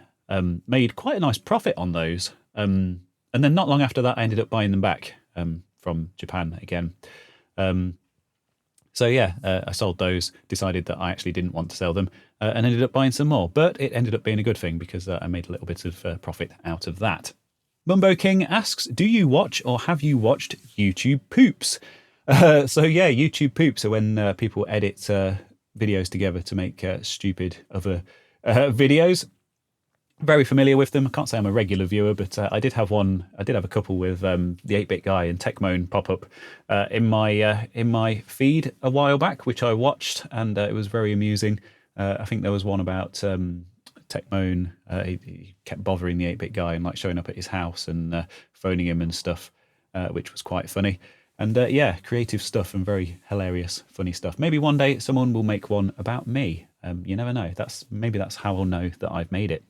Made quite a nice profit on those, and then not long after that, I ended up buying them back from Japan again. So yeah, I sold those, decided that I actually didn't want to sell them, and ended up buying some more. But it ended up being a good thing because I made a little bit of profit out of that. Mumbo King asks, do you watch or have you watched YouTube poops? So yeah, YouTube poops are when people edit videos together to make stupid other videos. Very familiar with them. I can't say I'm a regular viewer, but I did have a couple with the 8-Bit Guy and Techmoan pop up in my feed a while back, which I watched, and it was very amusing. I think there was one about Techmoan. He kept bothering the 8-Bit Guy and like showing up at his house and phoning him and stuff, which was quite funny. And yeah, creative stuff and very hilarious, funny stuff. Maybe one day someone will make one about me. You never know. Maybe that's how I'll know that I've made it.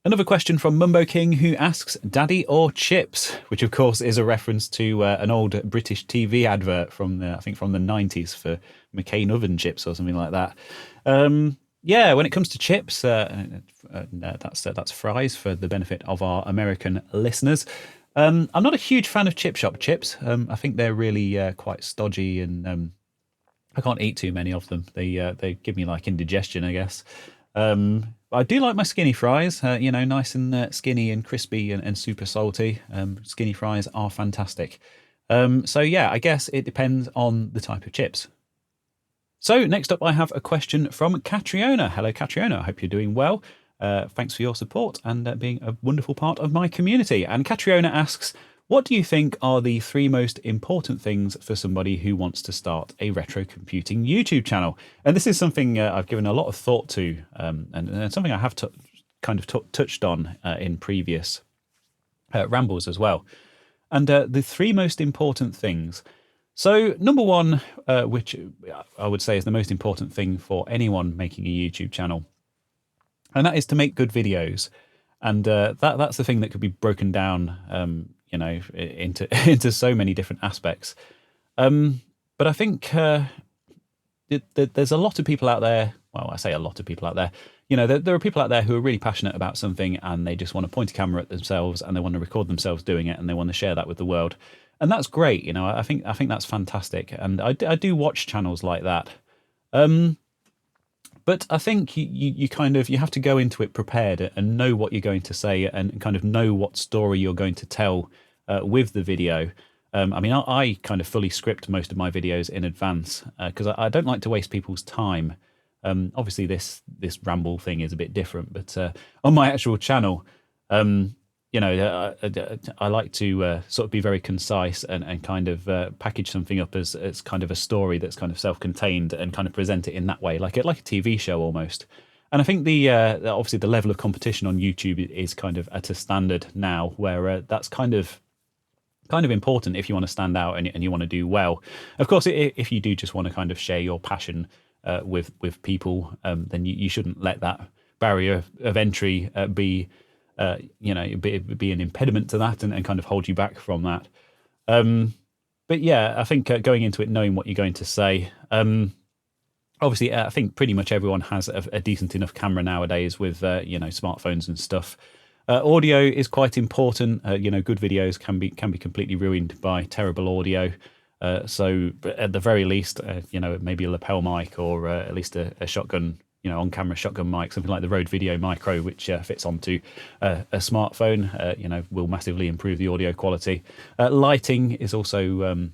Another question from Mumbo King, who asks, Daddy or chips? Which of course is a reference to an old British TV advert from the 90s for McCain oven chips or something like that. Yeah, when it comes to chips, that's fries for the benefit of our American listeners. I'm not a huge fan of chip shop chips. I think they're really quite stodgy, and I can't eat too many of them. They give me like indigestion, I guess. I do like my skinny fries, nice and skinny and crispy and super salty. Skinny fries are fantastic. So yeah, I guess it depends on the type of chips. So next up, I have a question from Catriona. Hello, Catriona. I hope you're doing well. Thanks for your support and being a wonderful part of my community. And Catriona asks, what do you think are the 3 most important things for somebody who wants to start a retro computing YouTube channel? And this is something I've given a lot of thought to, and something I have touched on in previous rambles as well. And the 3 most important things. So number 1, which I would say is the most important thing for anyone making a YouTube channel, and that is to make good videos. And that's the thing that could be broken down, into into so many different aspects. But I think there's a lot of people out there. Well, I say a lot of people out there. There are people out there who are really passionate about something, and they just want to point a camera at themselves, and they want to record themselves doing it, and they want to share that with the world. And that's great. I think that's fantastic, and I do watch channels like that. But I think you have to go into it prepared and know what you're going to say, and kind of know what story you're going to tell with the video. I kind of fully script most of my videos in advance because I don't like to waste people's time. Obviously, this ramble thing is a bit different, but on my actual channel, I like to sort of be very concise and kind of package something up as kind of a story that's kind of self-contained and kind of present it in that way, like a TV show almost. And I think obviously the level of competition on YouTube is kind of at a standard now where that's kind of important if you want to stand out and you want to do well. Of course, if you do just want to kind of share your passion with people, then you shouldn't let that barrier of entry be an impediment to that and kind of hold you back from that. But yeah, I think going into it knowing what you're going to say. Obviously, I think pretty much everyone has a decent enough camera nowadays with smartphones and stuff. Audio is quite important. Good videos can be completely ruined by terrible audio. So at the very least, maybe a lapel mic or at least a shotgun, on-camera shotgun mic, something like the Rode Video Micro, which fits onto a smartphone, will massively improve the audio quality. Lighting is also,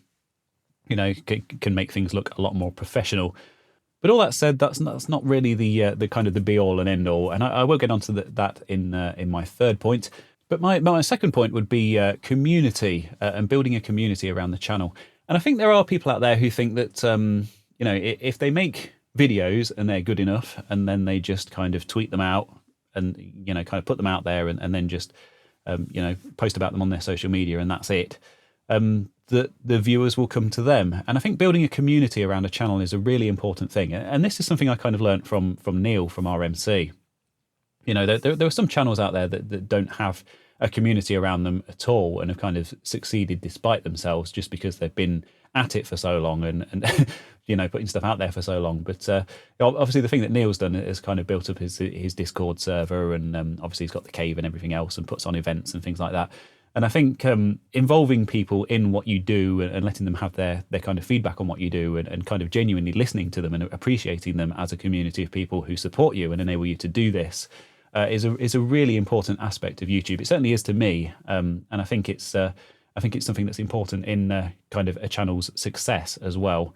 can make things look a lot more professional. But all that said, that's not really the kind of the be all and end all, and I will get onto that in my third point. But my second point would be community and building a community around the channel. And I think there are people out there who think that if they make videos and they're good enough, and then they just kind of tweet them out and kind of put them out there and then just post about them on their social media and that's it. That the viewers will come to them. And I think building a community around a channel is a really important thing. And this is something I kind of learned from Neil from RMC. There are some channels out there that don't have a community around them at all and have kind of succeeded despite themselves just because they've been at it for so long and putting stuff out there for so long. But obviously the thing that Neil's done is kind of built up his Discord server, and obviously he's got the cave and everything else and puts on events and things like that. And I think involving people in what you do and letting them have their kind of feedback on what you do and kind of genuinely listening to them and appreciating them as a community of people who support you and enable you to do this is a really important aspect of YouTube. It certainly is to me, and I think it's something that's important in kind of a channel's success as well.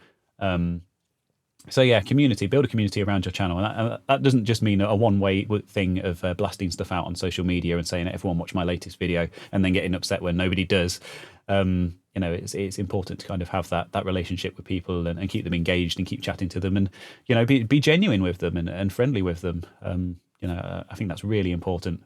So yeah, community, build a community around your channel. And that doesn't just mean a one-way thing of blasting stuff out on social media and saying, everyone watch my latest video, and then getting upset when nobody does. It's important to kind of have that relationship with people and keep them engaged and keep chatting to them and, be genuine with them and friendly with them. I think that's really important.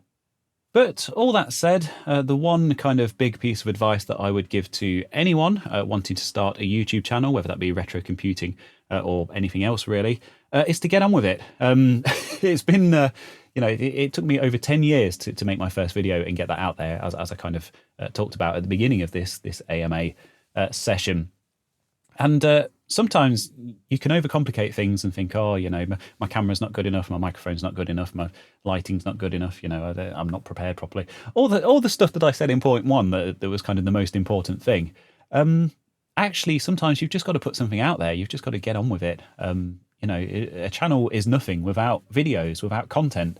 But all that said, the one kind of big piece of advice that I would give to anyone wanting to start a YouTube channel, whether that be retro computing or anything else really, is to get on with it. It's been, it took me over 10 years to make my first video and get that out there, as I kind of talked about at the beginning of this AMA session. And sometimes you can overcomplicate things and think, my camera's not good enough, my microphone's not good enough, my lighting's not good enough, I'm not prepared properly. All the stuff that I said in point one that was kind of the most important thing. Actually, sometimes you've just got to put something out there. You've just got to get on with it. A channel is nothing without videos, without content.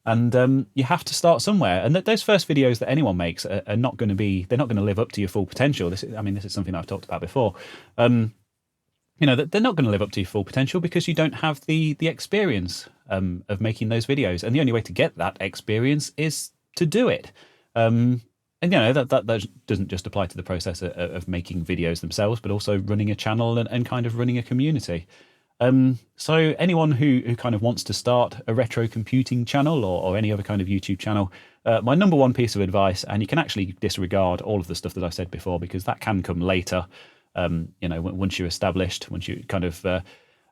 And you have to start somewhere. And those first videos that anyone makes are not going to live up to your full potential. This is something I've talked about before. They're not going to live up to your full potential because you don't have the experience of making those videos. And the only way to get that experience is to do it. And that doesn't just apply to the process of making videos themselves, but also running a channel and kind of running a community. So anyone who kind of wants to start a retro computing channel or any other kind of YouTube channel, my number one piece of advice, and you can actually disregard all of the stuff that I said before because that can come later. Once you're established, once you kind of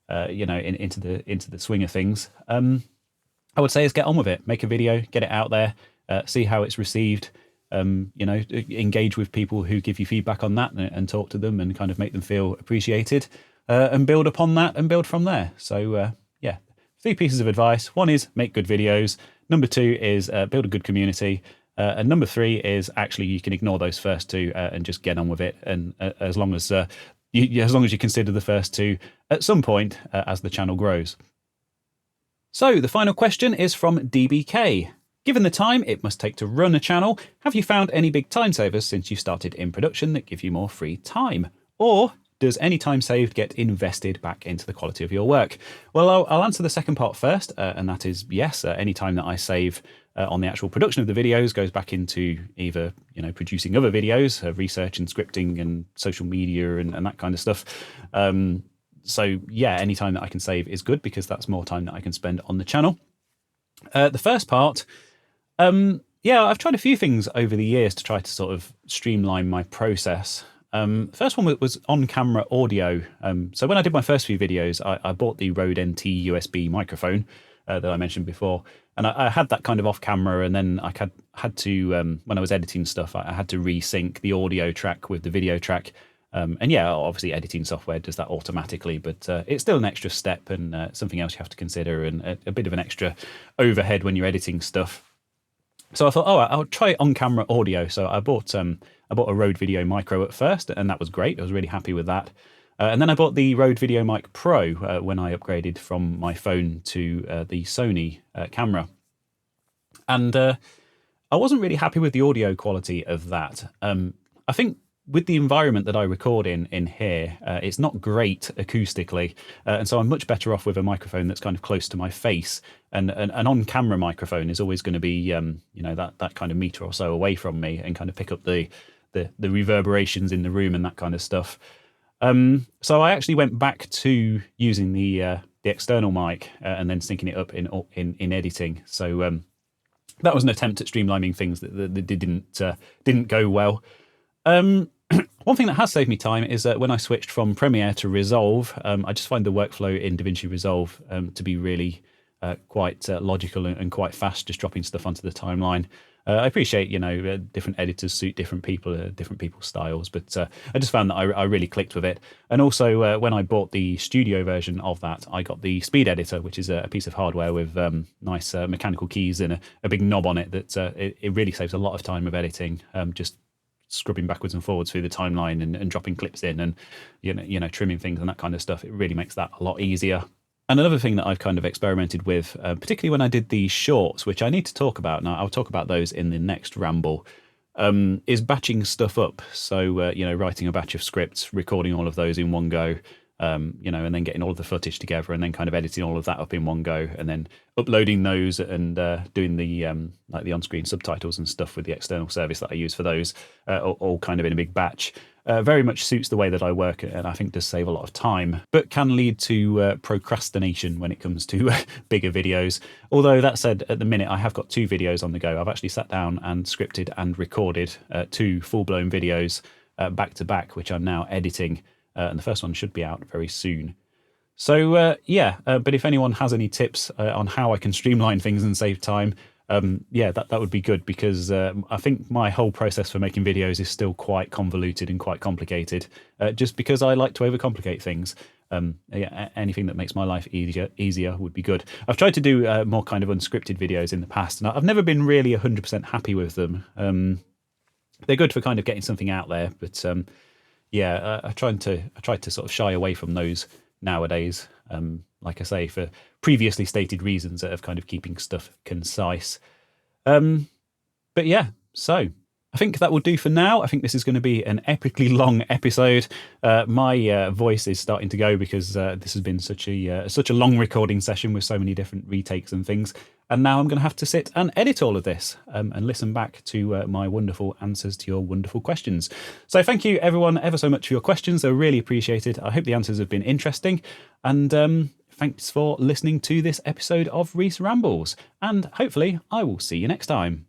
into the swing of things. I would say is get on with it. Make a video, get it out there, see how it's received. Engage with people who give you feedback on that and talk to them and kind of make them feel appreciated, and build upon that and build from there. So, 3 pieces of advice. 1 is make good videos. Number 2 is build a good community. And number 3 is actually you can ignore those first 2 and just get on with it. And as long as you consider the first 2 at some point as the channel grows. So the final question is from DBK. Given the time it must take to run a channel, have you found any big time savers since you started in production that give you more free time? Or does any time saved get invested back into the quality of your work? Well, I'll answer the second part first, and that is yes. Any time that I save on the actual production of the videos goes back into either producing other videos, research and scripting and social media and that kind of stuff. So yeah, any time that I can save is good because that's more time that I can spend on the channel. The first part. I've tried a few things over the years to try to sort of streamline my process. First one was on-camera audio. So when I did my first few videos, I bought the Rode NT USB microphone that I mentioned before, and I had that kind of off-camera, and then I had to, when I was editing stuff, I had to resync the audio track with the video track. Obviously editing software does that automatically, but it's still an extra step and something else you have to consider, and a bit of an extra overhead when you're editing stuff. So I thought, I'll try on-camera audio. So I bought a Rode Video Micro at first, and that was great. I was really happy with that. And then I bought the Rode Video Mic Pro when I upgraded from my phone to the Sony camera. And I wasn't really happy with the audio quality of that. I think with the environment that I record in here, it's not great acoustically, and so I'm much better off with a microphone that's kind of close to my face. And an on-camera microphone is always going to be, that kind of meter or so away from me and kind of pick up the reverberations in the room and that kind of stuff. So I actually went back to using the external mic and then syncing it up in editing. So that was an attempt at streamlining things that didn't go well. One thing that has saved me time is when I switched from Premiere to Resolve. I just find the workflow in DaVinci Resolve to be really quite logical and quite fast, just dropping stuff onto the timeline. I appreciate, different editors suit different people, different people's styles, but I just found that I really clicked with it. And also, when I bought the studio version of that, I got the speed editor, which is a piece of hardware with nice mechanical keys and a big knob on it that it really saves a lot of time of editing, just scrubbing backwards and forwards through the timeline and dropping clips in and trimming things and that kind of stuff. It really makes that a lot easier. And another thing that I've kind of experimented with, particularly when I did the shorts, which I need to talk about now, I'll talk about those in the next ramble, is batching stuff up. So, writing a batch of scripts, recording all of those in one go, and then getting all of the footage together and then kind of editing all of that up in one go and then uploading those and doing the the on-screen subtitles and stuff with the external service that I use for those, all kind of in a big batch. Very much suits the way that I work and I think does save a lot of time, but can lead to procrastination when it comes to bigger videos. Although that said, at the minute I have got 2 videos on the go. I've actually sat down and scripted and recorded 2 full-blown videos back to back, which I'm now editing. And the first one should be out very soon. So, but if anyone has any tips on how I can streamline things and save time, that would be good, because I think my whole process for making videos is still quite convoluted and quite complicated, just because I like to overcomplicate things. Anything that makes my life easier would be good. I've tried to do more kind of unscripted videos in the past, and I've never been really 100% happy with them. They're good for kind of getting something out there, but I tried to sort of shy away from those nowadays. Like I say, for previously stated reasons of kind of keeping stuff concise. So I think that will do for now. I think this is going to be an epically long episode. My voice is starting to go because this has been such a long recording session with so many different retakes and things. And now I'm going to have to sit and edit all of this and listen back to my wonderful answers to your wonderful questions. So thank you everyone ever so much for your questions. They're really appreciated. I hope the answers have been interesting. And thanks for listening to this episode of Reese Rambles. And hopefully I will see you next time.